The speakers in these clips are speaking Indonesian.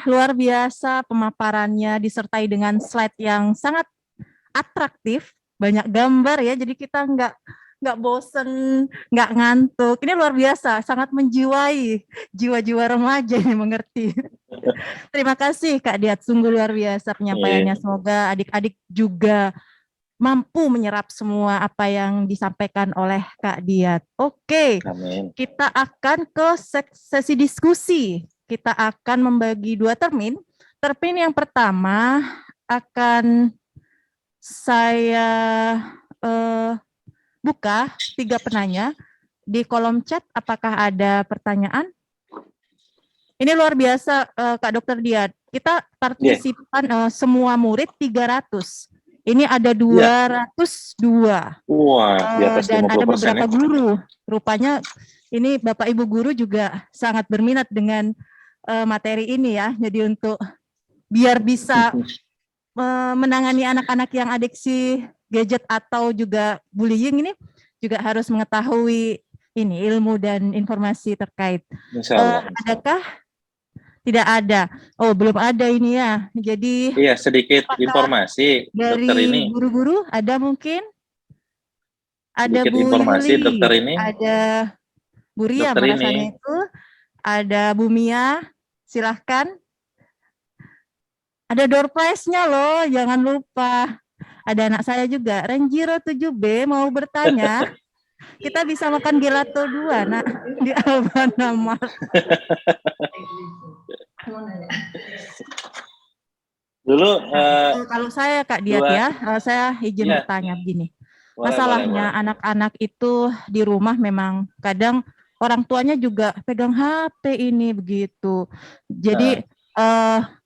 Luar biasa pemaparannya disertai dengan slide yang sangat atraktif, banyak gambar ya, jadi kita nggak bosen, nggak ngantuk. Ini luar biasa, sangat menjiwai jiwa-jiwa remaja yang mengerti. Terima kasih Kak Diat, sungguh luar biasa penyampaiannya. Iya. Semoga adik-adik juga mampu menyerap semua apa yang disampaikan oleh Kak Diat. Oke, Amin. kita akan ke sesi diskusi. Kita akan membagi 2 termin. Termin yang pertama akan saya buka 3 penanya. Di kolom chat apakah ada pertanyaan? Ini luar biasa Kak Dokter Diat. Kita partisipan semua murid 300. Ini ada 202. Wah, di atas Dan ada 50% beberapa ya. guru. Rupanya ini Bapak Ibu guru juga sangat berminat dengan materi ini ya. Jadi untuk biar bisa menangani anak-anak yang adiksi gadget atau juga bullying ini juga harus mengetahui ini ilmu dan informasi terkait. Insya Allah. Adakah? Tidak ada. Oh, belum ada ini ya. Jadi iya, sedikit informasi dokter dari ini. guru-guru ada mungkin? Ada Sedikit Bu informasi Yuli, dokter ini. ada Bu Ria Dokter merasanya ini. itu, ada Bu Mia, silahkan. Ada door prize-nya loh, jangan lupa. Ada anak saya juga, Renjiro 7B mau bertanya. Kita bisa makan gelato 2, nak, di Albana Mart. Dulu kalau saya Kak Diat ya, saya izin bertanya begini. Masalahnya anak-anak itu di rumah memang kadang orang tuanya juga pegang HP ini begitu. Jadi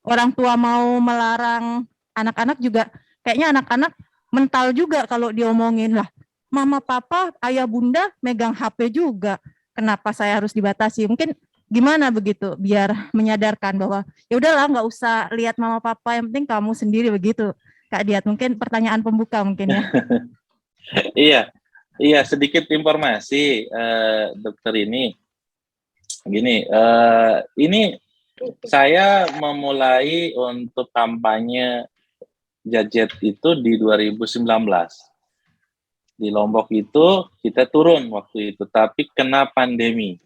orang tua mau melarang anak-anak juga kayaknya anak-anak mental juga kalau diomongin lah. Mama, papa, ayah, bunda megang HP juga. Kenapa saya harus dibatasi? Mungkin gimana begitu biar menyadarkan bahwa ya udahlah nggak usah lihat mama papa, yang penting kamu sendiri begitu. Kak Diat, mungkin pertanyaan pembuka mungkin ya. Iya, sedikit informasi dokter ini. Gini, ini saya memulai untuk kampanye gadget itu di 2019. Di Lombok itu kita turun waktu itu, tapi kena pandemi.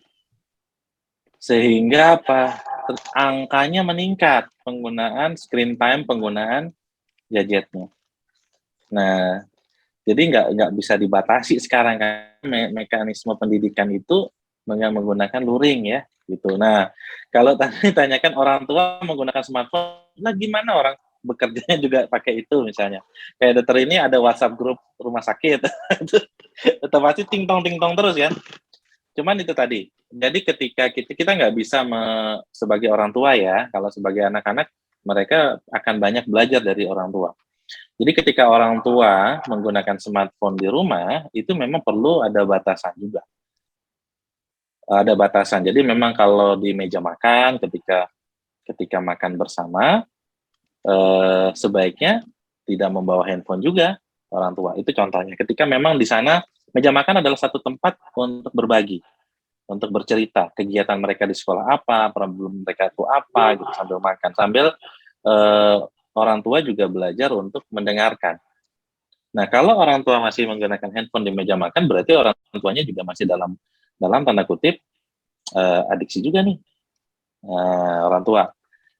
Sehingga apa? Angkanya meningkat penggunaan screen time, penggunaan gadgetnya. Nah, jadi nggak bisa dibatasi sekarang kan mekanisme pendidikan itu menggunakan luring ya gitu. Nah, kalau tadi tanyakan orang tua menggunakan smartphone, nah gimana orang bekerjanya juga pakai itu misalnya. Kayak dokter ini ada WhatsApp grup rumah sakit, otomatis ting tong terus kan. Cuman itu tadi. Jadi ketika kita nggak bisa sebagai orang tua ya, kalau sebagai anak-anak mereka akan banyak belajar dari orang tua. Jadi ketika orang tua menggunakan smartphone di rumah, itu memang perlu ada batasan juga. Ada batasan. Jadi memang kalau di meja makan, ketika makan bersama, sebaiknya tidak membawa handphone juga orang tua. Itu contohnya. Ketika memang di sana meja makan adalah satu tempat untuk berbagi, untuk bercerita kegiatan mereka di sekolah apa, problem mereka itu apa, gitu sambil makan, sambil orang tua juga belajar untuk mendengarkan. Nah, kalau orang tua masih menggunakan handphone di meja makan, berarti orang tuanya juga masih dalam tanda kutip adiksi juga nih orang tua.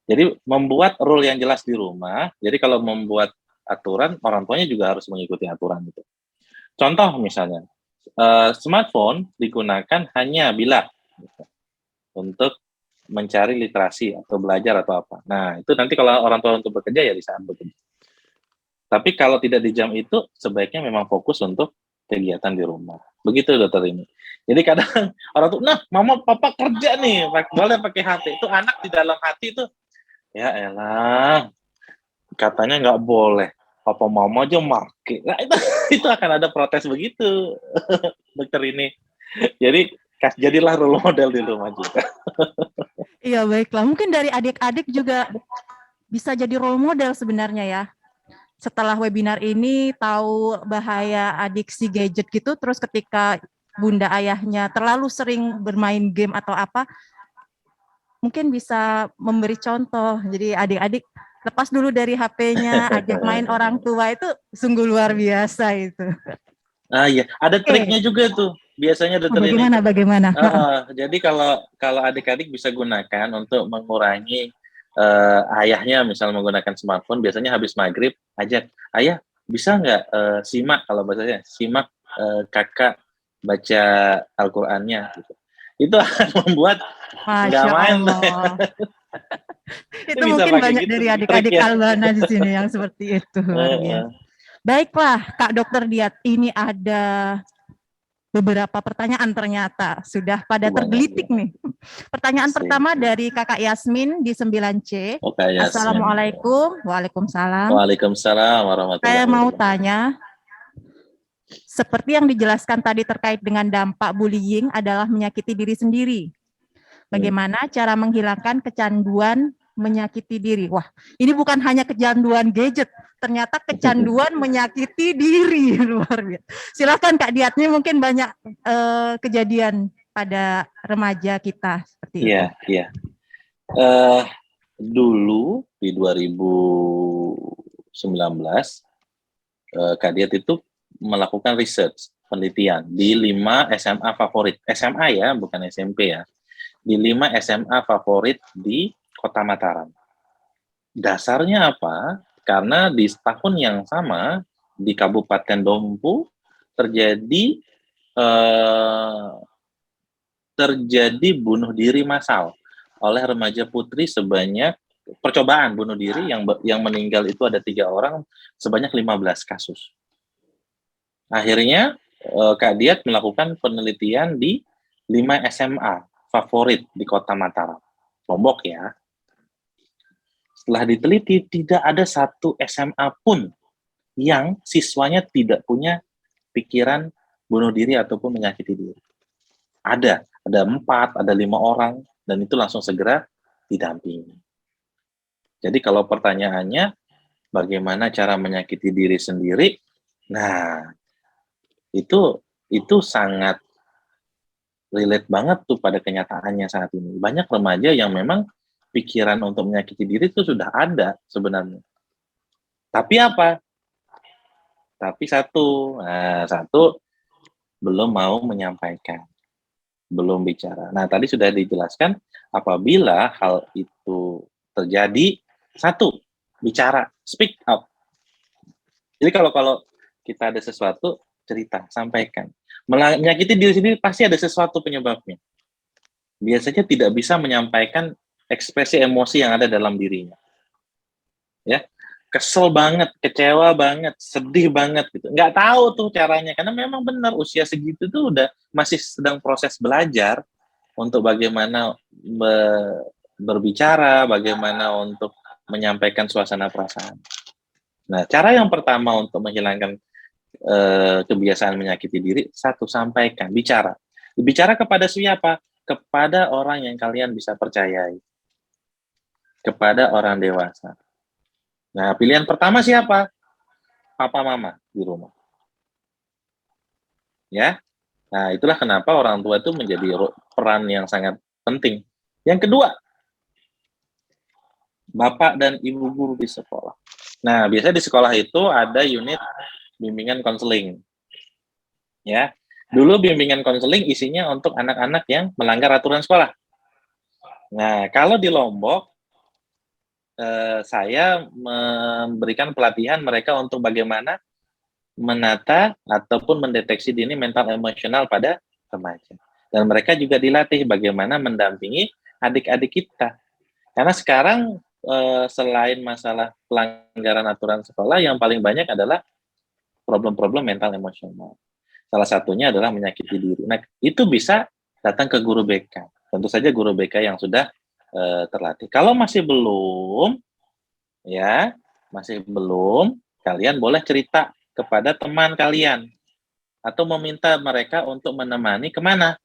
Jadi membuat rule yang jelas di rumah. Jadi kalau membuat aturan, orang tuanya juga harus mengikuti aturan itu. Contoh misalnya, smartphone digunakan hanya bila untuk mencari literasi atau belajar atau apa. Nah, itu nanti kalau orang tua untuk bekerja ya di saat bekerja. Tapi kalau tidak di jam itu, sebaiknya memang fokus untuk kegiatan di rumah. Begitu dokter ini. Jadi kadang orang tuh, nah mama papa kerja nih, boleh pakai HP. Itu anak di dalam hati itu, ya elah, katanya nggak boleh. Papa mama aja make. Nah, itu akan ada protes begitu, dokter ini. Jadi jadilah role model di rumah juga. Iya baiklah, mungkin dari adik-adik juga bisa jadi role model sebenarnya ya. Setelah webinar ini tahu bahaya adiksi gadget gitu, terus ketika bunda ayahnya terlalu sering bermain game atau apa, mungkin bisa memberi contoh. Jadi adik-adik lepas dulu dari HP-nya, ajak main orang tua, itu sungguh luar biasa itu. Iya, ada triknya juga tuh. Biasanya ada triknya. Bagaimana? Jadi kalau adik-adik bisa gunakan untuk mengurangi ayahnya misal menggunakan smartphone, biasanya habis maghrib ajak, ayah bisa nggak simak, kalau bahasanya simak kakak baca Al-Qur'annya gitu. Itu akan membuat nggak Masya main. Allah. Itu Bisa mungkin pakai banyak gitu dari trik adik-adik ya. Albana di sini yang seperti itu, luar biasa. Baiklah, Kak Dokter Diat, ini ada beberapa pertanyaan ternyata sudah pada tergelitik nih. Pertanyaan pertama dari Kakak Yasmin di 9C. Assalamualaikum. Waalaikumsalam. Waalaikumsalam warahmatullahi wabarakatuh. Saya mau tanya, seperti yang dijelaskan tadi terkait dengan dampak bullying adalah menyakiti diri sendiri. Bagaimana cara menghilangkan kecanduan menyakiti diri? Wah, ini bukan hanya kecanduan gadget, ternyata kecanduan menyakiti diri, luar biasa. Silakan Kak Diatnya, mungkin banyak kejadian pada remaja kita seperti itu. Iya. Dulu di 2019 Kak Diat itu melakukan research, penelitian di 5 SMA favorit, SMA ya, bukan SMP ya, di 5 SMA favorit di Kota Mataram. Dasarnya apa? Karena di tahun yang sama di Kabupaten Dompu terjadi bunuh diri massal oleh remaja putri sebanyak, percobaan bunuh diri yang meninggal itu ada 3 orang, sebanyak 15 kasus. Akhirnya Kak Diat melakukan penelitian di 5 SMA favorit di Kota Mataram, Lombok ya. Setelah diteliti, tidak ada satu SMA pun yang siswanya tidak punya pikiran bunuh diri ataupun menyakiti diri. Ada 4, ada 5 orang, dan itu langsung segera didampingi. Jadi kalau pertanyaannya, bagaimana cara menyakiti diri sendiri? Nah, itu sangat relate banget tuh pada kenyataannya saat ini. Banyak remaja yang memang pikiran untuk menyakiti diri itu sudah ada sebenarnya. Tapi apa? Tapi satu belum mau menyampaikan, belum bicara. Nah, tadi sudah dijelaskan, apabila hal itu terjadi, satu, bicara, speak up. Jadi kalau kita ada sesuatu, cerita, sampaikan. Menyakiti diri sendiri pasti ada sesuatu penyebabnya. Biasanya tidak bisa menyampaikan ekspresi emosi yang ada dalam dirinya. Ya, kesel banget, kecewa banget, sedih banget gitu. Nggak tahu tuh caranya, karena memang benar usia segitu tuh udah masih sedang proses belajar untuk bagaimana berbicara, bagaimana untuk menyampaikan suasana perasaan. Nah, cara yang pertama untuk menghilangkan kebiasaan menyakiti diri, satu, sampaikan, bicara. Bicara kepada siapa? Kepada orang yang kalian bisa percayai. Kepada orang dewasa. Nah, pilihan pertama siapa? Papa mama di rumah. Ya. Nah, itulah kenapa orang tua itu menjadi peran yang sangat penting. Yang kedua, bapak dan ibu guru di sekolah. Nah, biasanya di sekolah itu ada unit bimbingan konseling. Ya. Dulu bimbingan konseling isinya untuk anak-anak yang melanggar aturan sekolah. Nah, kalau di Lombok, saya memberikan pelatihan mereka untuk bagaimana menata ataupun mendeteksi dini mental emosional pada remaja. Dan mereka juga dilatih bagaimana mendampingi adik-adik kita. Karena sekarang selain masalah pelanggaran aturan sekolah, yang paling banyak adalah problem-problem mental emosional. Salah satunya adalah menyakiti diri. Nah, itu bisa datang ke guru BK. Tentu saja guru BK yang sudah terlatih. Kalau masih belum, kalian boleh cerita kepada teman kalian atau meminta mereka untuk menemani kemana?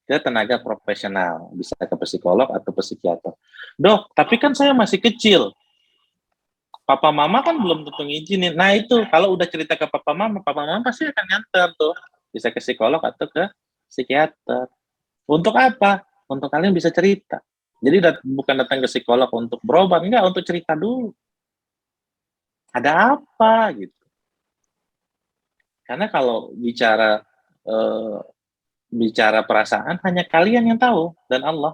Ke tenaga profesional, bisa ke psikolog atau psikiater. Dok, tapi kan saya masih kecil. Papa mama kan belum tentu ngizinin. Nah itu, kalau udah cerita ke papa mama pasti akan nganter tuh. Bisa ke psikolog atau ke psikiater. Untuk apa? untuk kalian bisa cerita. Jadi bukan datang ke psikolog untuk berobat, enggak, untuk cerita dulu. Ada apa gitu. Karena kalau eh, bicara perasaan hanya kalian yang tahu dan Allah.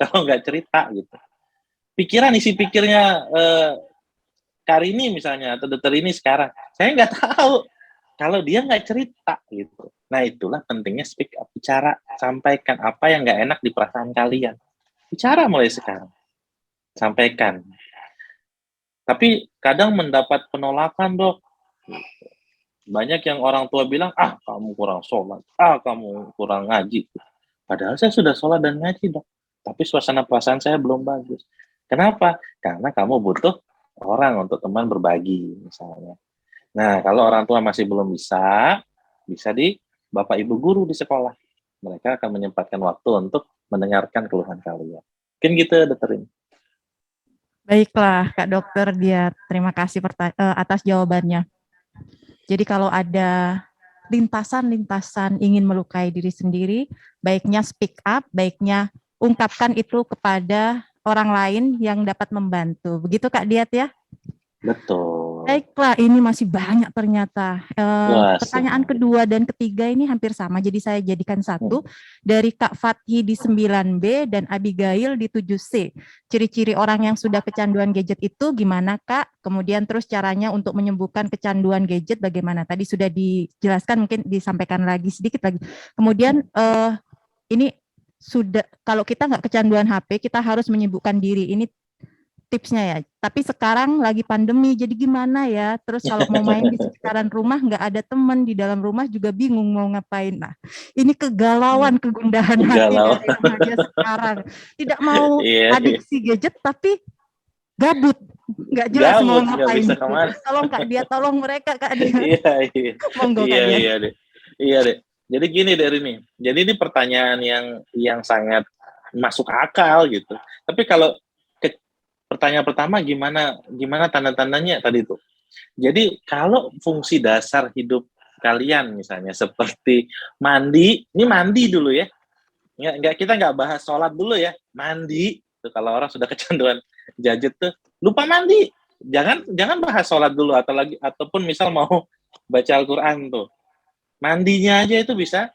Kalau nggak cerita gitu. Pikiran isi pikirnya Karini misalnya atau dokter ini sekarang, saya nggak tahu kalau dia nggak cerita gitu. Nah itulah pentingnya speak up, bicara, sampaikan apa yang nggak enak di perasaan kalian. Bicara mulai sekarang, sampaikan. Tapi kadang mendapat penolakan dok. Banyak yang orang tua bilang, kamu kurang sholat, kamu kurang ngaji. Padahal saya sudah sholat dan ngaji dok. Tapi suasana perasaan saya belum bagus. Kenapa? Karena kamu butuh orang untuk teman berbagi misalnya. Nah, kalau orang tua masih belum bisa di Bapak Ibu guru di sekolah. Mereka akan menyempatkan waktu untuk mendengarkan keluhan kalian. Mungkin gitu, dokter ini. Baiklah, Kak Dokter Diat. Terima kasih atas jawabannya. Jadi kalau ada lintasan-lintasan ingin melukai diri sendiri, baiknya speak up, baiknya ungkapkan itu kepada orang lain yang dapat membantu. Begitu Kak Diat ya? Betul. Baiklah, ini masih banyak ternyata. Pertanyaan kedua dan ketiga ini hampir sama, jadi saya jadikan satu. Dari Kak Fathi di 9B dan Abigail di 7C. Ciri-ciri orang yang sudah kecanduan gadget itu gimana Kak? Kemudian terus caranya untuk menyembuhkan kecanduan gadget bagaimana? Tadi sudah dijelaskan, mungkin disampaikan lagi sedikit lagi. Kemudian ini sudah, kalau kita nggak kecanduan HP, kita harus menyibukkan diri. Ini tipsnya ya. Tapi sekarang lagi pandemi, jadi gimana ya? Terus kalau mau main di sekitaran rumah, nggak ada teman, di dalam rumah juga bingung mau ngapain. Nah, ini kegalauan, kegundahan hati dari remaja sekarang. Tidak mau adiksi gadget, tapi gabut. Nggak jelas mau ngapain. Tolong Kak Dia, tolong mereka Kak Dia. Monggo Kak Dia. Iya deh. Jadi gini dari ini. Jadi ini pertanyaan yang sangat masuk akal gitu. Tapi kalau pertanyaan pertama gimana tanda-tandanya tadi itu. Jadi kalau fungsi dasar hidup kalian misalnya seperti mandi, ini mandi dulu ya. Kita nggak bahas sholat dulu ya. Mandi, tuh kalau orang sudah kecanduan gadget tuh lupa mandi. Jangan bahas sholat dulu ataupun misal mau baca Al-Qur'an tuh. Mandinya aja itu bisa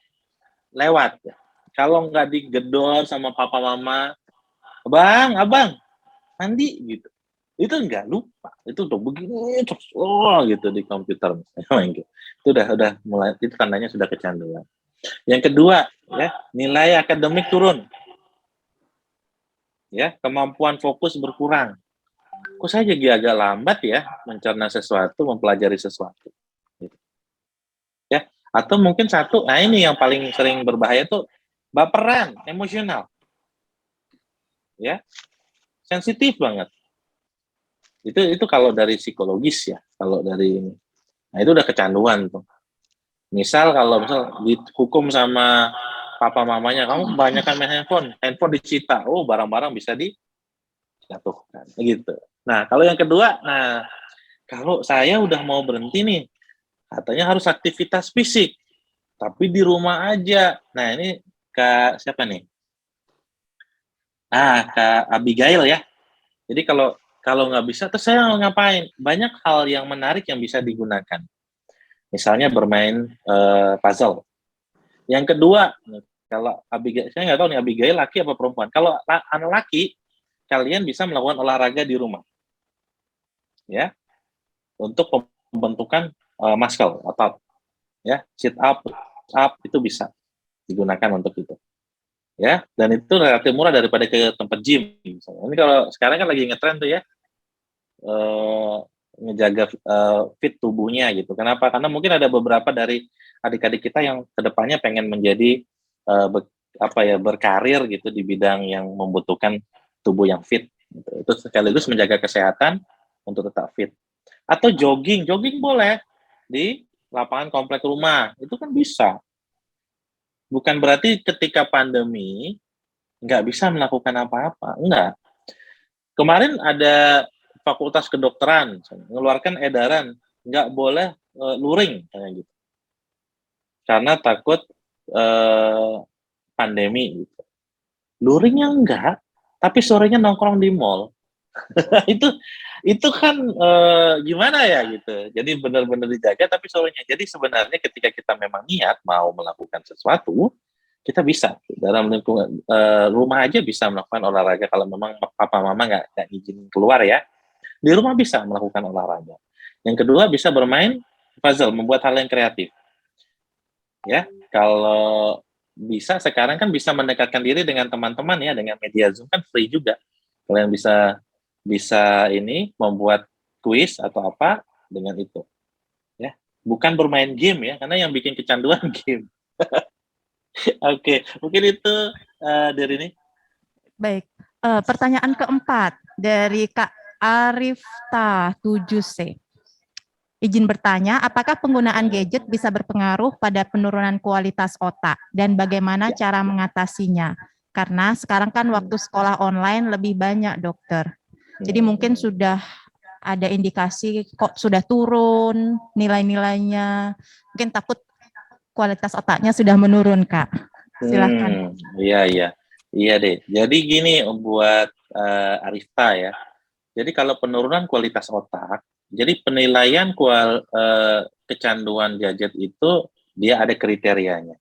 lewat. Kalau nggak digedor sama papa mama, abang, mandi gitu, itu enggak lupa, itu udah begini terus gitu di komputer misalnya. Itu udah mulai, itu tandanya sudah kecanduan. Yang kedua ya, nilai akademik turun, ya, kemampuan fokus berkurang. Kok saya jadi agak lambat ya mencerna sesuatu, mempelajari sesuatu gitu. Ya, atau mungkin satu, nah ini yang paling sering berbahaya tuh baperan, emosional, ya, sensitif banget. Itu kalau dari psikologis ya, kalau dari ini. Nah, itu udah kecanduan tuh. Misal dihukum sama papa mamanya, kamu kebanyakan main handphone disita, barang-barang bisa dijatuhkan, gitu. Nah, kalau yang kedua, kalau saya udah mau berhenti nih, katanya harus aktivitas fisik, tapi di rumah aja. Nah, ini Kak siapa nih? Kak Abigail ya. Jadi kalau nggak bisa, terus saya ngapain? Banyak hal yang menarik yang bisa digunakan. Misalnya bermain puzzle. Yang kedua, kalau Abigail, saya nggak tahu nih Abigail laki apa perempuan. Kalau anak laki, kalian bisa melakukan olahraga di rumah, ya, untuk pembentukan muscle otot, ya, sit up itu bisa digunakan untuk itu, ya, dan itu relatif murah daripada ke tempat gym. Misalnya. Ini kalau sekarang kan lagi ngetren tuh ya. Ngejaga fit tubuhnya gitu. Kenapa? Karena mungkin ada beberapa dari adik-adik kita yang kedepannya pengen menjadi berkarir gitu di bidang yang membutuhkan tubuh yang fit. Gitu. Itu sekaligus menjaga kesehatan untuk tetap fit. Atau jogging boleh di lapangan komplek rumah, itu kan bisa. Bukan berarti ketika pandemi nggak bisa melakukan apa-apa, enggak. Kemarin ada Fakultas Kedokteran mengeluarkan edaran nggak boleh luring kayak gitu karena takut pandemi gitu. luringnya enggak, tapi sorenya nongkrong di mall. itu itu kan gimana ya gitu. Jadi benar-benar dijaga tapi sorenya. Jadi sebenarnya ketika kita memang niat mau melakukan sesuatu, kita bisa dalam lingkungan rumah aja bisa melakukan olahraga kalau memang papa mama nggak izin keluar ya. Di rumah bisa melakukan olahraga. Yang kedua bisa bermain puzzle, membuat hal yang kreatif. Ya, kalau bisa sekarang kan bisa mendekatkan diri dengan teman-teman ya dengan media Zoom kan free juga. Kalian bisa bisa ini membuat kuis atau apa dengan itu ya. Bukan bermain game ya, karena yang bikin kecanduan game. Oke, mungkin itu dari ini. Baik, pertanyaan keempat dari Kak Arifta 7C. Izin bertanya, apakah penggunaan gadget bisa berpengaruh pada penurunan kualitas otak dan bagaimana Ya. cara mengatasinya? Karena sekarang kan waktu sekolah online lebih banyak, dokter. Jadi mungkin sudah ada indikasi kok sudah turun nilai-nilainya. Mungkin takut kualitas otaknya sudah menurun, Kak. Silakan. Iya deh. Jadi gini buat Arifta ya. Jadi kalau penurunan kualitas otak, jadi penilaian kecanduan gadget itu dia ada kriterianya.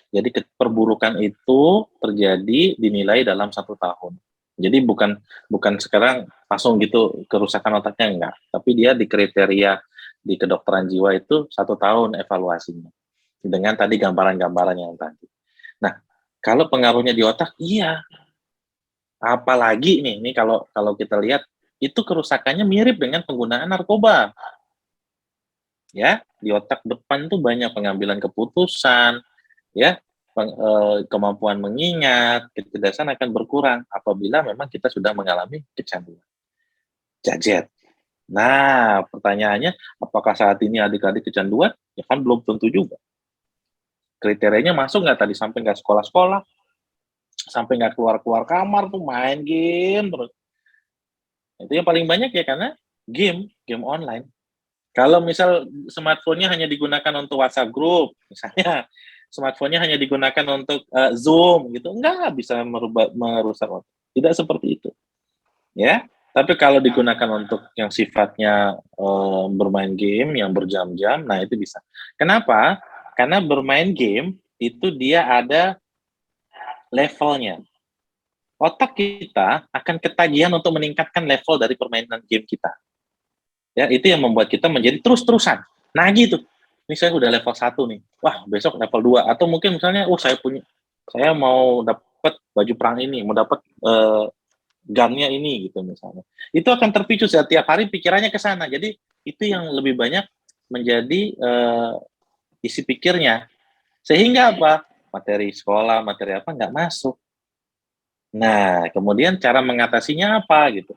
Jadi perburukan itu terjadi dinilai dalam 1 tahun. Jadi bukan sekarang langsung gitu kerusakan otaknya enggak, tapi dia di kriteria di kedokteran jiwa itu 1 tahun evaluasinya dengan tadi gambaran-gambaran yang tadi. Nah, kalau pengaruhnya di otak, iya. Apalagi nih kalau kita lihat itu kerusakannya mirip dengan penggunaan narkoba. Ya, di otak depan tuh banyak pengambilan keputusan, ya, kemampuan mengingat, kecerdasan akan berkurang apabila memang kita sudah mengalami kecanduan gadget. Nah, pertanyaannya, apakah saat ini adik-adik kecanduan? Ya kan belum tentu juga. Kriterianya masuk nggak tadi, sampai nggak sekolah-sekolah, sampai nggak keluar-keluar kamar tuh main game terus. Itu yang paling banyak ya karena game online. Kalau misal smartphone-nya hanya digunakan untuk WhatsApp group, misalnya smartphone-nya hanya digunakan untuk Zoom gitu, enggak bisa merusak otak. Tidak seperti itu. Ya. Tapi kalau digunakan untuk yang sifatnya bermain game yang berjam-jam, nah itu bisa. Kenapa? Karena bermain game itu dia ada levelnya. Otak kita akan ketagihan untuk meningkatkan level dari permainan game kita. Ya, itu yang membuat kita menjadi terus-terusan nagih tuh. Ini saya udah level 1 nih. Wah, besok level 2 atau mungkin misalnya saya mau dapat baju perang ini, mau dapat gunnya ini gitu misalnya. Itu akan terpicu setiap hari pikirannya ke sana. Jadi itu yang lebih banyak menjadi isi pikirnya. Sehingga apa? Materi sekolah, materi apa nggak masuk. Nah, kemudian cara mengatasinya apa gitu?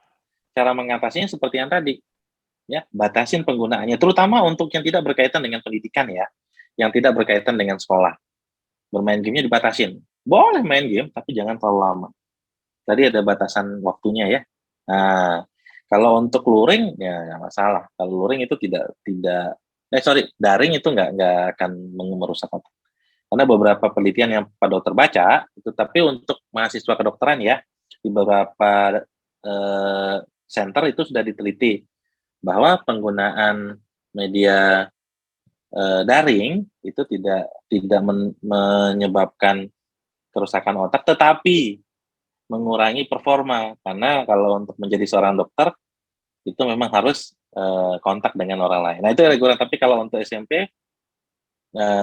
Cara mengatasinya seperti yang tadi, ya, batasin penggunaannya, terutama untuk yang tidak berkaitan dengan pendidikan ya, yang tidak berkaitan dengan sekolah. Bermain gamenya dibatasin. Boleh main game, tapi jangan terlalu lama. Tadi ada batasan waktunya ya. Nah, kalau untuk luring ya nggak masalah. Kalau luring itu daring itu nggak akan merusak otak. Karena beberapa penelitian yang Pak Dokter baca, itu tapi untuk mahasiswa kedokteran ya, di beberapa center itu sudah diteliti bahwa penggunaan media daring itu tidak menyebabkan kerusakan otak, tetapi mengurangi performa. Karena kalau untuk menjadi seorang dokter itu memang harus kontak dengan orang lain. Nah itu reguler. Tapi kalau untuk SMP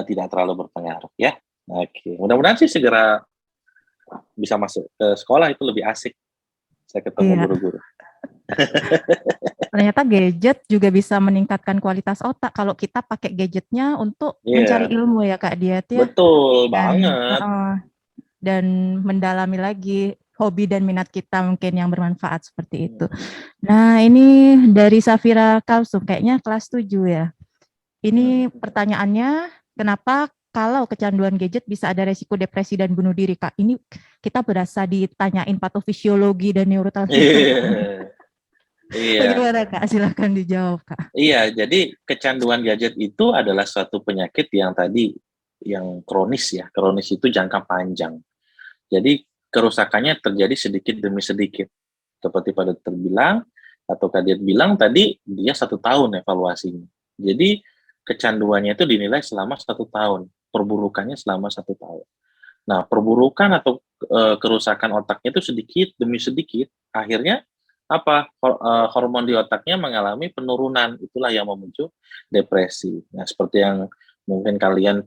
tidak terlalu berpengaruh ya. Oke, mudah-mudahan sih segera bisa masuk ke sekolah, itu lebih asik. Saya ketemu guru-guru. Ternyata gadget juga bisa meningkatkan kualitas otak kalau kita pakai gadgetnya untuk mencari ilmu ya Kak Diat ya. Betul banget. Dan mendalami lagi hobi dan minat kita mungkin yang bermanfaat seperti itu. Nah ini dari Safira Kalsum, kayaknya kelas 7 ya. Ini pertanyaannya, kenapa kalau kecanduan gadget bisa ada resiko depresi dan bunuh diri, Kak? Ini kita berasa ditanyain patofisiologi dan neurotransmitter. Iya. Bagaimana Kak? Silahkan dijawab Kak. Iya, jadi kecanduan gadget itu adalah suatu penyakit yang tadi yang kronis ya. Kronis itu jangka panjang. Jadi kerusakannya terjadi sedikit demi sedikit. Seperti pada terbilang, atau Kak Diat bilang tadi, dia 1 tahun evaluasinya. Jadi, kecanduannya itu dinilai selama 1 tahun, perburukannya selama 1 tahun. Nah, perburukan atau kerusakan otaknya itu sedikit demi sedikit, akhirnya apa? Hormon di otaknya mengalami penurunan, itulah yang memicu depresi. Nah, seperti yang mungkin kalian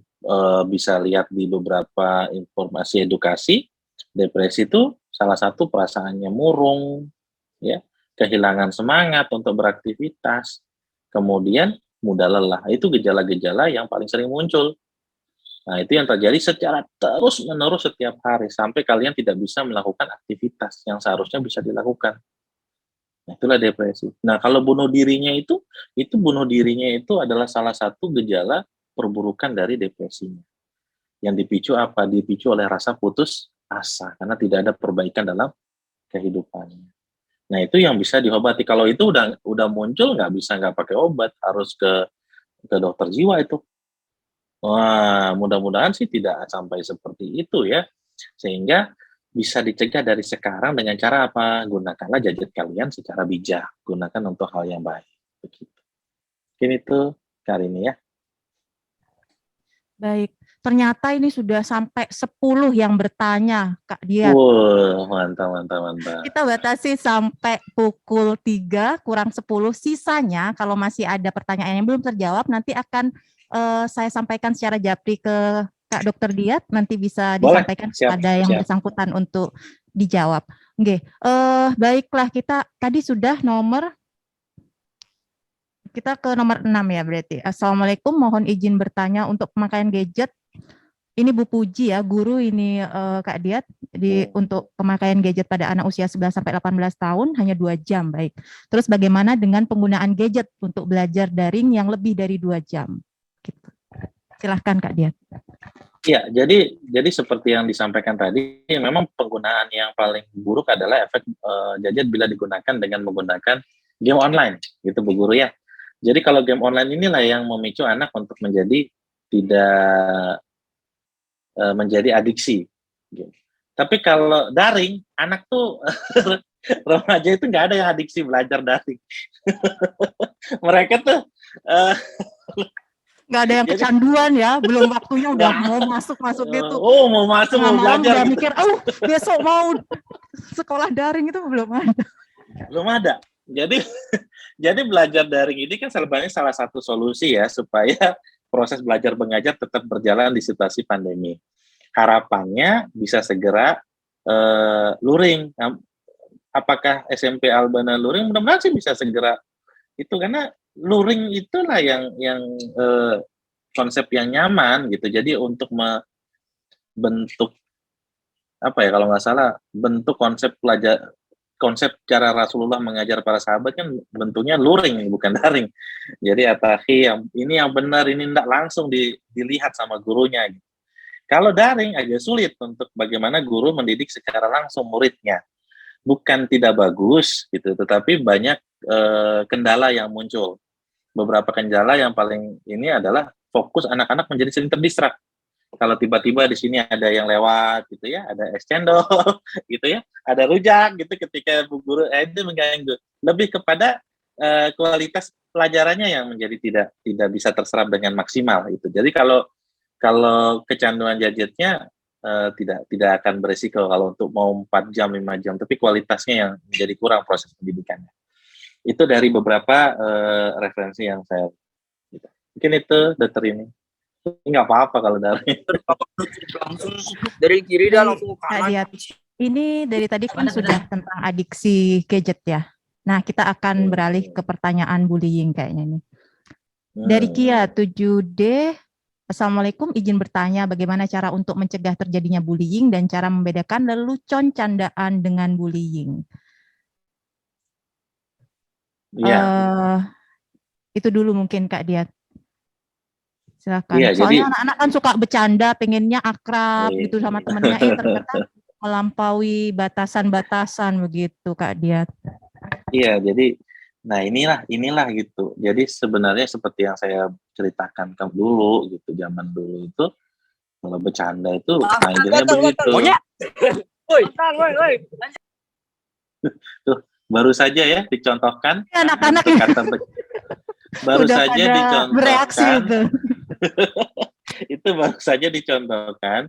bisa lihat di beberapa informasi edukasi, depresi itu salah satu perasaannya murung, ya, kehilangan semangat untuk beraktivitas, kemudian mudah lelah. Itu gejala-gejala yang paling sering muncul. Nah, itu yang terjadi secara terus-menerus setiap hari, sampai kalian tidak bisa melakukan aktivitas yang seharusnya bisa dilakukan. Nah, itulah depresi. Nah, kalau bunuh dirinya itu bunuh dirinya itu adalah salah satu gejala perburukan dari depresinya. Yang dipicu apa? Dipicu oleh rasa putus asa, karena tidak ada perbaikan dalam kehidupannya. Nah, itu yang bisa diobati. Kalau itu udah muncul, nggak pakai obat, harus ke dokter jiwa itu. Wah, mudah-mudahan sih tidak sampai seperti itu ya. Sehingga bisa dicegah dari sekarang dengan cara apa? Gunakanlah gadget kalian secara bijak, gunakan untuk hal yang baik, begitu. Mungkin itu Karini ya. Baik, ternyata ini sudah sampai 10 yang bertanya, Kak Diat. Wah, mantap, mantap, mantap. Kita batasi sampai pukul 3 kurang 10. Sisanya kalau masih ada pertanyaan yang belum terjawab, nanti akan saya sampaikan secara japri ke Kak Dokter Diat, nanti bisa Boleh, disampaikan siap, kepada yang siap. bersangkutan untuk dijawab. Oke, baiklah, kita tadi sudah kita ke nomor 6 ya berarti. Assalamualaikum, mohon izin bertanya untuk pemakaian gadget. Ini Bu Puji ya, guru ini Kak Diat, untuk pemakaian gadget pada anak usia 11 sampai 18 tahun hanya 2 jam, baik. Terus bagaimana dengan penggunaan gadget untuk belajar daring yang lebih dari 2 jam? Gitu. Silahkan Kak Diat. Ya, jadi seperti yang disampaikan tadi, memang penggunaan yang paling buruk adalah efek gadget bila digunakan dengan menggunakan game online, gitu Bu Guru ya. Jadi kalau game online inilah yang memicu anak untuk menjadi tidak menjadi adiksi. Gitu. Tapi kalau daring, anak tuh remaja itu nggak ada yang adiksi belajar daring. Mereka tuh nggak ada yang kecanduan ya, belum waktunya udah mau masuk gitu. Oh, mau masuk, mau belajar udah gitu. Mikir, besok mau sekolah daring itu belum ada. Belum ada. Jadi belajar daring ini kan sebenarnya salah satu solusi ya supaya proses belajar mengajar tetap berjalan di situasi pandemi. Harapannya bisa segera luring. Apakah SMP Albana luring? Mudah-mudahan sih bisa segera itu, karena luring itulah yang konsep yang nyaman gitu. Jadi untuk membentuk apa ya, kalau nggak salah bentuk konsep cara Rasulullah mengajar para sahabat kan bentuknya luring bukan daring. Jadi atahi yang ini yang benar, ini tidak langsung dilihat sama gurunya. Kalau daring agak sulit untuk bagaimana guru mendidik secara langsung muridnya. Bukan tidak bagus gitu, tetapi banyak kendala yang muncul. Beberapa kendala yang paling ini adalah fokus anak-anak menjadi sering terdistrak. Kalau tiba-tiba di sini ada yang lewat gitu ya, ada es cendol gitu ya, ada rujak gitu ketika bu guru itu mengganggu. Lebih kepada kualitas pelajarannya yang menjadi tidak bisa terserap dengan maksimal itu. Jadi kalau kecanduan gadgetnya tidak akan beresiko kalau untuk mau 4 jam 5 jam, tapi kualitasnya yang menjadi kurang proses pendidikannya. Itu dari beberapa referensi yang saya gitu. Mungkin itu Dokter ini. Nggak apa-apa kalau dari langsung dari kiri dah langsung ke kanan. Lihat. Ini dari tadi kan sudah tentang adiksi gadget ya. Nah, kita akan beralih ke pertanyaan bullying kayaknya nih. Dari Kia 7D, Assalamualaikum, izin bertanya bagaimana cara untuk mencegah terjadinya bullying dan cara membedakan lelucon candaan dengan bullying. Itu dulu mungkin Kak Diat. Silakan. Iya, soalnya anak-anak kan suka bercanda, pengennya akrab gitu sama temennya, ternyata melampaui batasan-batasan begitu Kak Diat. Iya, jadi nah inilah gitu. Jadi sebenarnya seperti yang saya ceritakan dulu gitu, zaman dulu itu kalau bercanda itu mainnya begitu. Woi, woi. Tuh, baru saja ya dicontohkan Anak-anak bentuk kata baru udah saja pada bereaksi dicontohkan itu. itu baru saja dicontohkan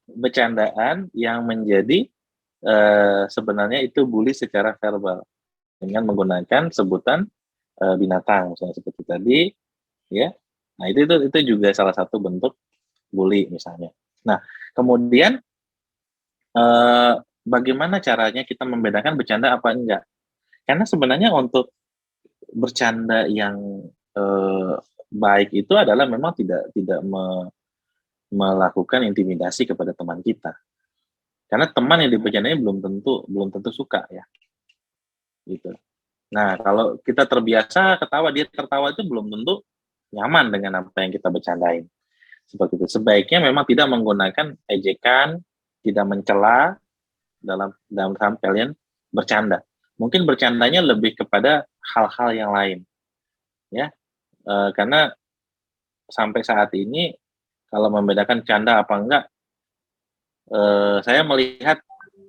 bercandaan yang menjadi sebenarnya itu bully secara verbal dengan menggunakan sebutan binatang misalnya seperti tadi ya. Nah, itu juga salah satu bentuk bully misalnya. Nah, kemudian bagaimana caranya kita membedakan bercanda apa enggak? Karena sebenarnya untuk bercanda yang baik itu adalah memang tidak melakukan intimidasi kepada teman kita. Karena teman yang dibercandain belum tentu suka ya. Gitu. Nah, kalau kita terbiasa ketawa, dia tertawa itu belum tentu nyaman dengan apa yang kita bercandain. Seperti itu. Sebaiknya memang tidak menggunakan ejekan, tidak mencela dalam kalian bercanda. Mungkin bercandanya lebih kepada hal-hal yang lain. Ya. Karena sampai saat ini kalau membedakan canda apa enggak, saya melihat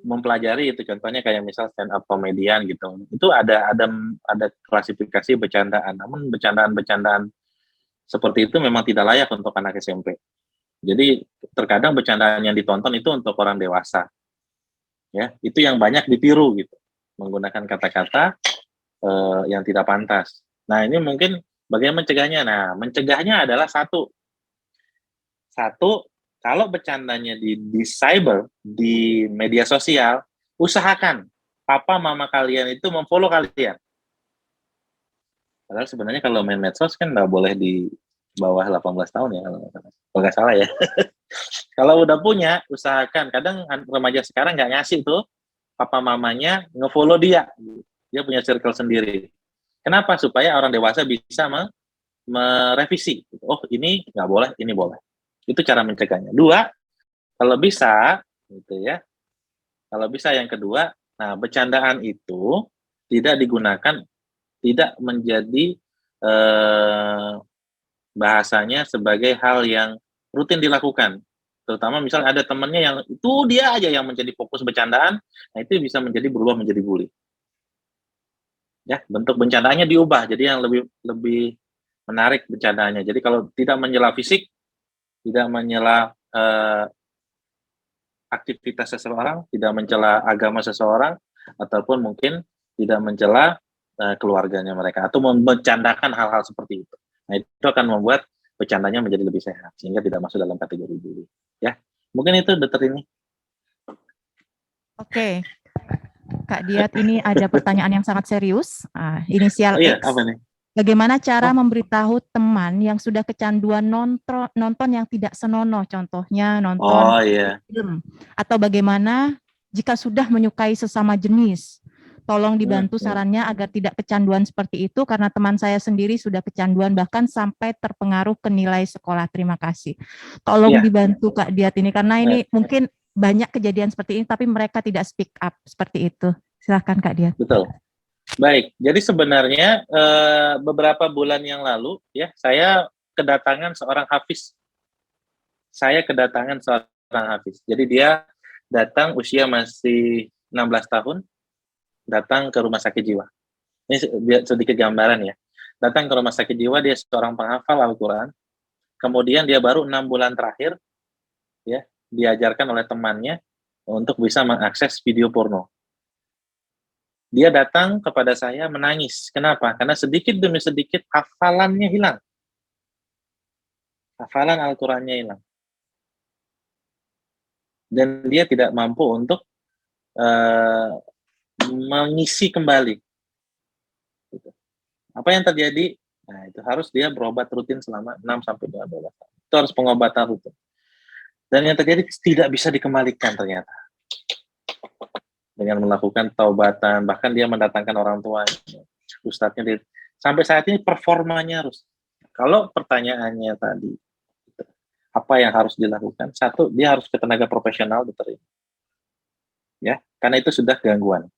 mempelajari itu contohnya kayak misal stand up komedian gitu. Itu ada klasifikasi bercandaan. Namun bercandaan-bercandaan seperti itu memang tidak layak untuk anak SMP. Jadi terkadang bercandaan yang ditonton itu untuk orang dewasa. Ya, itu yang banyak ditiru gitu. Menggunakan kata-kata yang tidak pantas. Nah, ini mungkin bagaimana mencegahnya? Nah, mencegahnya adalah satu, kalau bercandanya di cyber, di media sosial, usahakan papa mama kalian itu memfollow kalian. Padahal sebenarnya kalau main medsos kan nggak boleh di bawah 18 tahun ya, kalau nggak salah ya. Kalau udah punya, usahakan. Kadang remaja sekarang nggak ngasih tuh papa mamanya ngefollow dia. Dia punya circle sendiri. Kenapa? Supaya orang dewasa bisa merevisi. Oh, ini nggak boleh, ini boleh. Itu cara mencegahnya. Dua, kalau bisa, gitu ya. Kalau bisa yang kedua, nah bercandaan itu tidak digunakan, tidak menjadi bahasanya sebagai hal yang rutin dilakukan. Terutama misal ada temannya yang itu dia aja yang menjadi fokus bercandaan, nah itu bisa berubah menjadi bully. Ya, bentuk bercandanya diubah jadi yang lebih menarik bercandanya. Jadi kalau tidak menyela fisik, tidak menyela aktivitas seseorang, tidak mencela agama seseorang, ataupun mungkin tidak mencela keluarganya mereka, atau membercandakan hal-hal seperti itu. Nah, itu akan membuat bercandanya menjadi lebih sehat, sehingga tidak masuk dalam kategori bully. Ya, mungkin itu Dokter ini. Oke, Kak Diat, ini ada pertanyaan yang sangat serius. Inisial Iya, X. apa nih? Bagaimana cara memberitahu teman yang sudah kecanduan nonton yang tidak senonoh, contohnya nonton film, atau bagaimana jika sudah menyukai sesama jenis? Tolong dibantu sarannya agar tidak kecanduan seperti itu, karena teman saya sendiri sudah kecanduan bahkan sampai terpengaruh ke nilai sekolah. Terima kasih. Tolong dibantu Kak Diat ini, karena ini mungkin banyak kejadian seperti ini, tapi mereka tidak speak up seperti itu. Silakan Kak Diat. Betul. Baik, jadi sebenarnya beberapa bulan yang lalu ya saya kedatangan seorang hafiz. Jadi dia datang usia masih 16 tahun, datang ke rumah sakit jiwa. Ini sedikit gambaran ya. Datang ke rumah sakit jiwa, dia seorang penghafal Al-Quran. Kemudian dia baru 6 bulan terakhir ya diajarkan oleh temannya untuk bisa mengakses video porno. Dia datang kepada saya menangis. Kenapa? Karena sedikit demi sedikit hafalannya hilang. Hafalan Al-Qurannya hilang. Dan dia tidak mampu untuk mengisi kembali. Apa yang terjadi? Nah, itu harus dia berobat rutin selama 6-12 tahun. Itu harus pengobatan rutin. Dan yang terjadi tidak bisa dikembalikan ternyata. Dengan melakukan taubatan, bahkan dia mendatangkan orang tuanya, ustadznya, sampai saat ini performanya harus. Kalau pertanyaannya tadi, apa yang harus dilakukan? Satu, dia harus ke tenaga profesional diterima. Ya, karena itu sudah gangguan.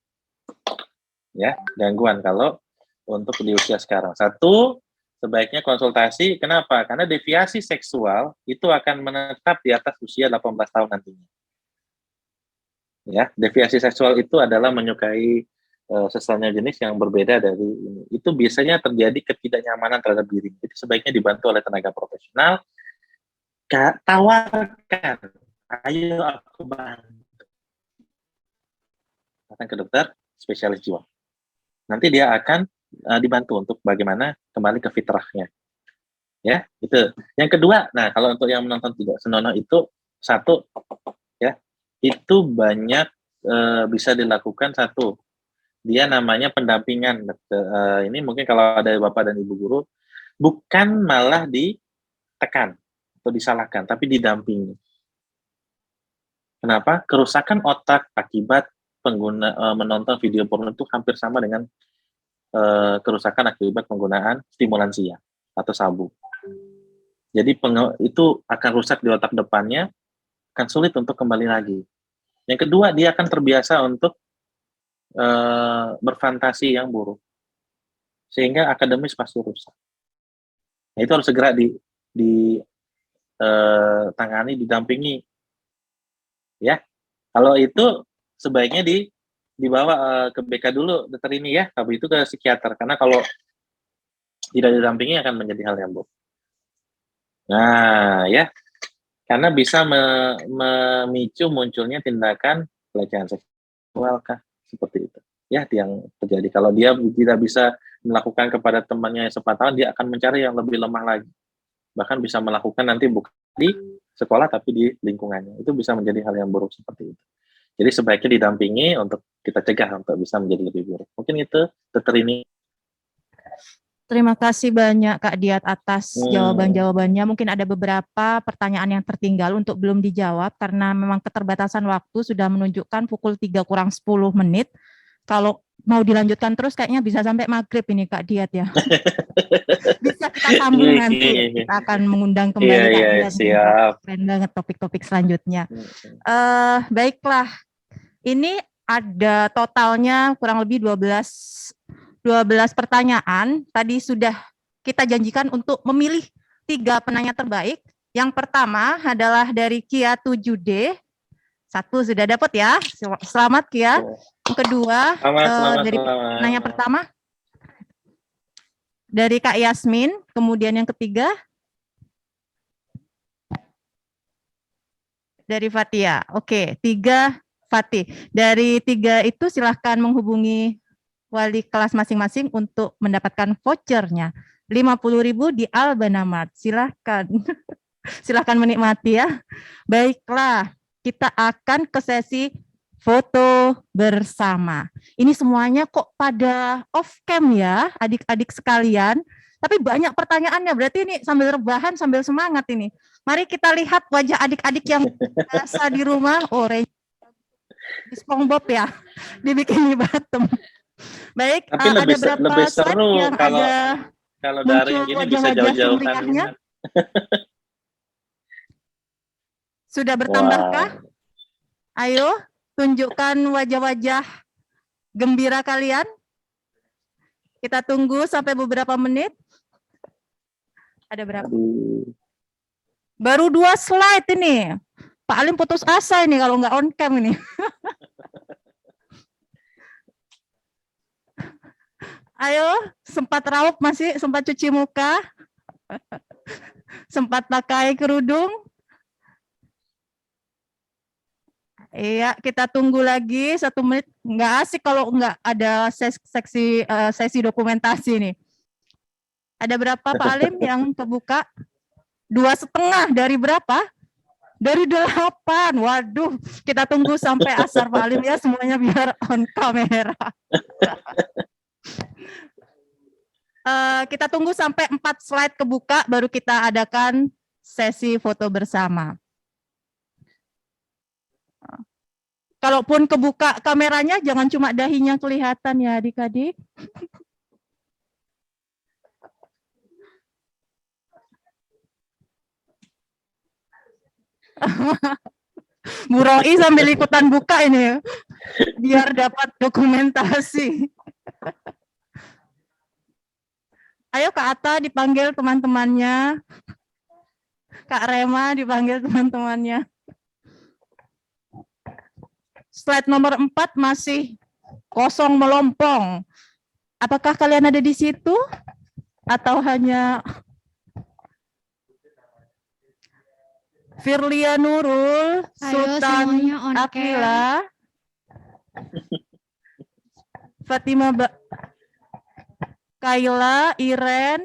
Ya, gangguan kalau untuk di usia sekarang. Satu, sebaiknya konsultasi. Kenapa? Karena deviasi seksual itu akan menetap di atas usia 18 tahun nantinya. Ya, deviasi seksual itu adalah menyukai sesama jenis yang berbeda dari ini. Itu biasanya terjadi ketidaknyamanan terhadap diri. Itu sebaiknya dibantu oleh tenaga profesional. Tawarkan, ayo aku bantu. Datang ke dokter spesialis jiwa. Nanti dia akan dibantu untuk bagaimana kembali ke fitrahnya. Ya, itu. Yang kedua, nah kalau untuk yang menonton tidak senonoh itu satu, ya, itu banyak bisa dilakukan satu. Dia namanya pendampingan. Ini mungkin kalau ada bapak dan ibu guru, bukan malah ditekan atau disalahkan, tapi didampingi. Kenapa? Kerusakan otak akibat menonton video porno itu hampir sama dengan kerusakan akibat penggunaan stimulansia atau sabu. Jadi itu akan rusak di otak depannya, akan sulit untuk kembali lagi. Yang kedua, dia akan terbiasa untuk berfantasi yang buruk, sehingga akademis pasti rusak. Nah, itu harus segera tangani, didampingi. Ya, kalau itu sebaiknya dibawa ke BK dulu, dokter ini ya, habis itu ke psikiater, karena kalau tidak didampingi akan menjadi hal yang buruk. Nah, ya, karena bisa memicu munculnya tindakan pelecehan seksual kah, seperti itu. Ya, yang terjadi. Kalau dia tidak bisa melakukan kepada temannya yang sepatahan, dia akan mencari yang lebih lemah lagi. Bahkan bisa melakukan nanti bukan di sekolah, tapi di lingkungannya. Itu bisa menjadi hal yang buruk seperti itu. Jadi sebaiknya didampingi untuk kita cegah untuk bisa menjadi lebih buruk. Mungkin itu, dokter ini. Terima kasih banyak Kak Diat atas jawaban-jawabannya. Mungkin ada beberapa pertanyaan yang tertinggal untuk belum dijawab karena memang keterbatasan waktu sudah menunjukkan pukul 3 kurang 10 menit. Kalau mau dilanjutkan terus kayaknya bisa sampai maghrib ini Kak Diat ya. Bisa kita sambung nanti. Kita akan mengundang kembali Kak Diat. Siap. Keren banget topik-topik selanjutnya. Baiklah. Ini ada totalnya kurang lebih 12 pertanyaan. Tadi sudah kita janjikan untuk memilih 3 penanya terbaik. Yang pertama adalah dari Kia 7D. 1 sudah dapat ya. Selamat Kia. Yang kedua dari penanya pertama dari Kak Yasmin. Kemudian yang ketiga dari Fatia. Oke, 3 Fatih. Dari 3 itu silahkan menghubungi wali kelas masing-masing untuk mendapatkan vouchernya. 50.000 di Albana Mart. Silahkan. Silahkan menikmati ya. Baiklah, kita akan ke sesi foto bersama. Ini semuanya kok pada off cam ya, adik-adik sekalian. Tapi banyak pertanyaannya, berarti ini sambil rebahan, sambil semangat ini. Mari kita lihat wajah adik-adik yang biasa di rumah. Oh, di SpongeBob ya, dibikin di Batem. Baik, tapi lebih seru yang kalau daring gini bisa jauh-jauhan. Sudah bertambahkah? Ayo, tunjukkan wajah-wajah gembira kalian. Kita tunggu sampai beberapa menit. Ada berapa? Baru 2 slide ini. Pak Alim putus asa ini kalau nggak on cam ini. Ayo, sempat raup masih, sempat cuci muka, sempat pakai kerudung. Iya, kita tunggu lagi 1 menit. Nggak asik kalau nggak ada sesi dokumentasi nih. Ada berapa Pak Alim yang kebuka? 2,5 dari berapa? Dari 8. Waduh, kita tunggu sampai asar Pak Alim ya, semuanya biar on kamera. Kita tunggu sampai 4 slide kebuka, baru kita adakan sesi foto bersama. Kalaupun kebuka kameranya, jangan cuma dahinya kelihatan ya adik-adik. Bu Roi sambil ikutan buka ini, biar dapat dokumentasi. Ayo Kak Atta dipanggil teman-temannya. Kak Rema dipanggil teman-temannya. slide nomor 4 masih kosong melompong. Apakah kalian ada di situ? Atau hanya Firlia Nurul, Sultan Akila, Fatima Kaila, Iren.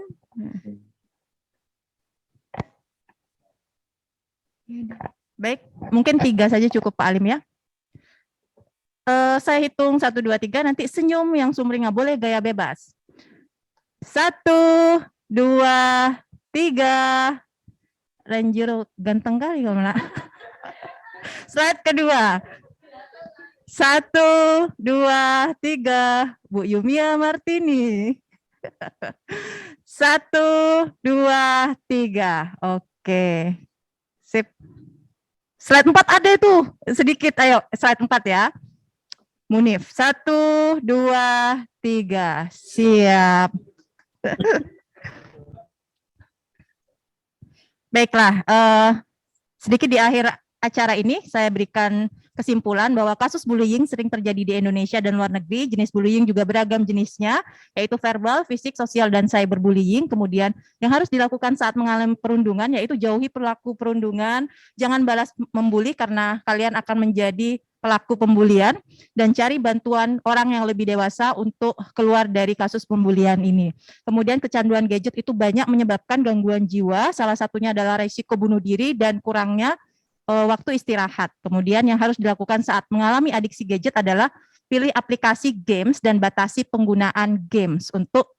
Baik, mungkin 3 saja cukup Pak Alim ya. Saya hitung 1, 2, 3, nanti senyum yang sumringah, boleh gaya bebas. 1, 2, 3. Ranger ganteng kali kalau nak. Slide kedua. 1, 2, 3. Bu Yumia Martini. 1, 2, 3. Oke. Sip. Slide 4 ada itu. Sedikit, ayo. Slide 4 ya. Munif. 1, 2, 3. Siap. Baiklah, sedikit di akhir acara ini saya berikan kesimpulan bahwa kasus bullying sering terjadi di Indonesia dan luar negeri. Jenis bullying juga beragam jenisnya, yaitu verbal, fisik, sosial, dan cyberbullying. Kemudian yang harus dilakukan saat mengalami perundungan, yaitu jauhi perilaku perundungan, jangan balas membuli karena kalian akan menjadi pelaku pembulian, dan cari bantuan orang yang lebih dewasa untuk keluar dari kasus pembulian ini. Kemudian kecanduan gadget itu banyak menyebabkan gangguan jiwa, salah satunya adalah risiko bunuh diri dan kurangnya waktu istirahat. Kemudian yang harus dilakukan saat mengalami adiksi gadget adalah pilih aplikasi games dan batasi penggunaan games untuk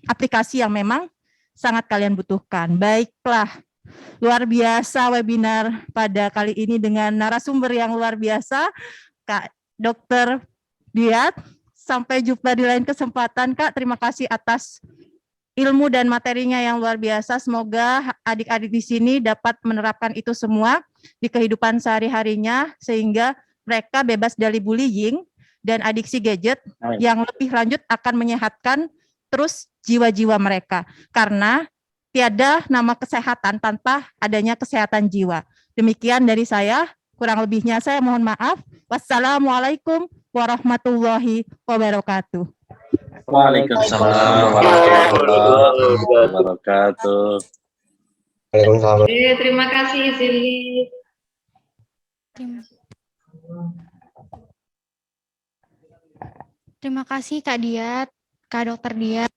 aplikasi yang memang sangat kalian butuhkan. Baiklah. Luar biasa webinar pada kali ini dengan narasumber yang luar biasa, Kak Dr. Diat. Sampai jumpa di lain kesempatan, Kak. Terima kasih atas ilmu dan materinya yang luar biasa. Semoga adik-adik di sini dapat menerapkan itu semua di kehidupan sehari-harinya, sehingga mereka bebas dari bullying dan adiksi gadget. Yang lebih lanjut akan menyehatkan terus jiwa-jiwa mereka. Karena tiada nama kesehatan tanpa adanya kesehatan jiwa. Demikian dari saya, kurang lebihnya saya mohon maaf. Wassalamualaikum warahmatullahi wabarakatuh. Waalaikumsalam warahmatullahi wabarakatuh. Waalaikumsalam. Terima kasih Zili. Terima kasih Kak Diat, Kak Dokter Diat,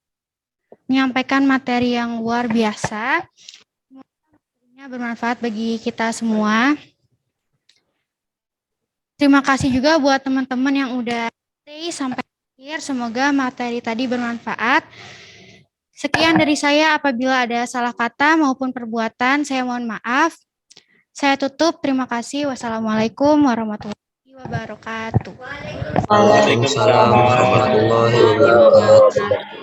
menyampaikan materi yang luar biasa. Materinya bermanfaat bagi kita semua. Terima kasih juga buat teman-teman yang udah stay sampai akhir. Semoga materi tadi bermanfaat. Sekian dari saya, apabila ada salah kata maupun perbuatan, saya mohon maaf. Saya tutup, terima kasih. Wassalamualaikum warahmatullahi wabarakatuh. Waalaikumsalam warahmatullahi wabarakatuh.